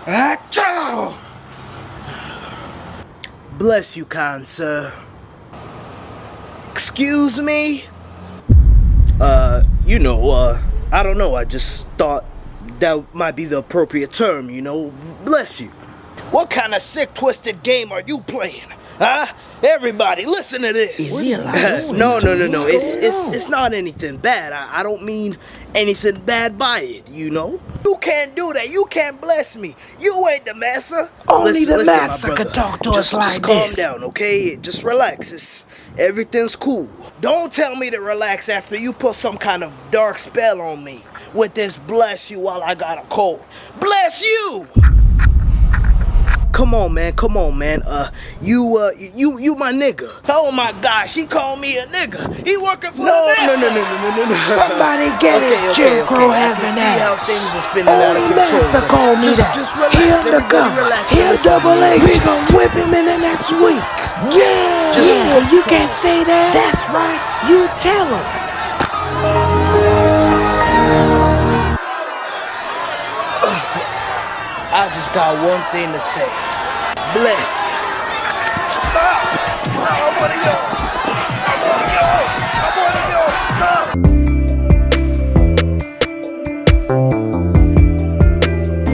Achoo! Bless you, kind sir. Excuse me? I don't know, I just thought that might be the appropriate term, Bless you. What kind of sick, twisted game are you playing? Huh? Everybody, listen to this. Is he alive? No. It's not anything bad. I don't mean anything bad by it, You can't do that. You can't bless me. You ain't the master. Only the listen, master could talk to us like just calm this. down, okay? Just relax. Everything's cool. Don't tell me to relax after you put some kind of dark spell on me with this bless you while I got a cold. Bless you! Come on, man. You my nigga. Oh my gosh, he called me a nigga. He working for No. Somebody get his Jim Crow having ass. Only master called me that. He'll the gun. He'll double A. We gon' whip him in the next week. Yeah, you can't say that. That's right. You tell him. I just got one thing to say. Bless you.